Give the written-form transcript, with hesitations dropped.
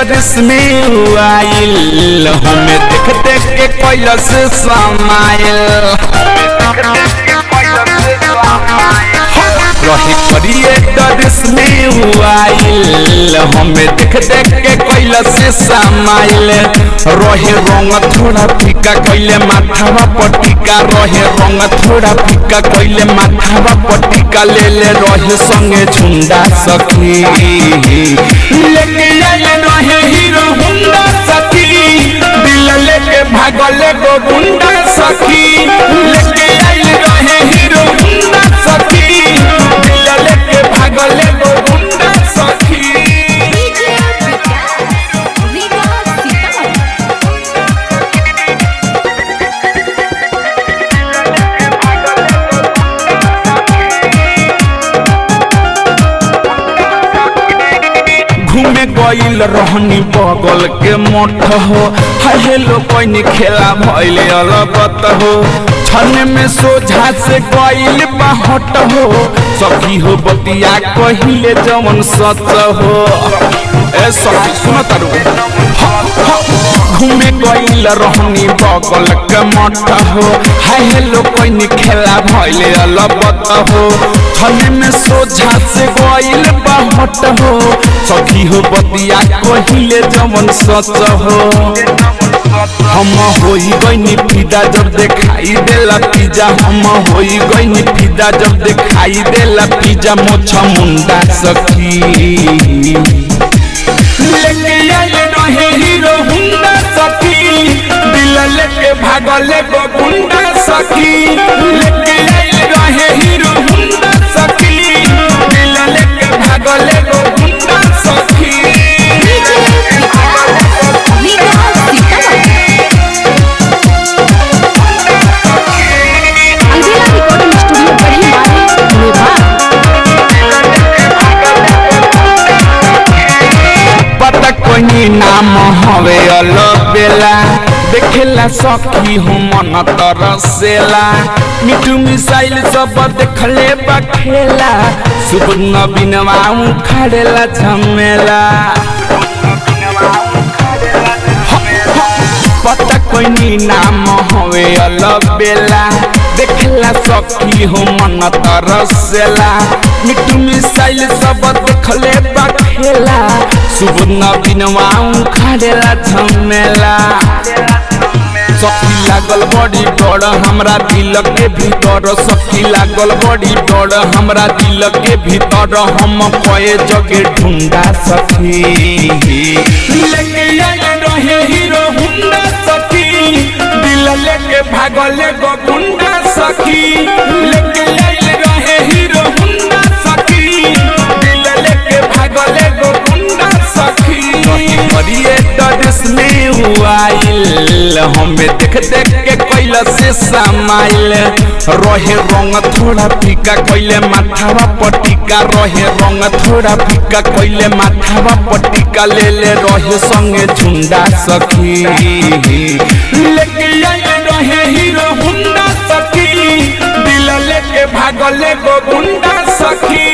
डरिस में आइल हमें देख देख के कैलस समाइल रहे करिए डरिस में आइल हमें देख देख के कैलस समाइल रहे रंग थोड़ा फीका कैले माथावा पटिका रहे रंग थोड़ा फीका कैले माथावा पटिका ले ले रहे संगे झुंडा सखी लेके आए रहे हीरो हुंडा सखी दिल लेके भागले गो गुंडा सखी लेके आए रहे हीरो हुंडा सखी दिल लेके भागले गो गुंडा सखी घूमे गईल रहनी बगल के मठ हो हेलो कोई खेला भइल अलबत हो छने में सोझा से गईल बाहट हो सखी हो बतिया कहिले जवन सच हो ए सखी सुन तारू घूमे गईल रहनी बगल के मठ हो हेलो कोई खेला भइल अलबत हो छने में सोझा से गईल बाहट हो सखी हो बतिया कहिले जवन सच हो हम होई गईनी फिदा जब देखाई देला पिज्जा हम होई गईनी फिदा जब देखाई देला पिज्जा मोछा मुंडा सखी लेके आए रहे हीरो हुंडा सखी दिल लेके भागले गो गुंडा सखी लेके आए रहे हीरो हुंडा सखी दिल लेके भागले गो गुंडा सखी कोई नाम हवे अलबेला देखेला सखी हो मन तरसेला मिठू मिसाइल सब देखले बखेला शुभ नबीनवा उखाड़ेला झमेला पता कोई नाम हवे अलबेला देखला सखी हो मन तरसेला मिठू मिसाइल सब देखले बखेला शुभ नबीनवा उखाड़ेला झमेला सखी लागल बड़ी डर हमरा दिल के भीतर सखी लागल बड़ी डर हमरा दिल के भीतर हम कए जगे ढूंढा सखी लेके आए रहे हीरो हुंडा सखी दिल लेके भागले गो गुंडा सखी लेके आए रहे हीरो हुंडा सखी दिल लेके भागले गो गुंडा सखी करिए डरिस में आइल हमें देख देख के कैलस समाइल रहे रंग थोड़ा फीका कैले माथावा पटिका रहे रंग थोड़ा फीका कैले माथावा पटिका ले ले रहे संगे झुंडा सखी लेके आए रहे हीरो हुंडा सखी दिल लेके भागले गो गुंडा सखी।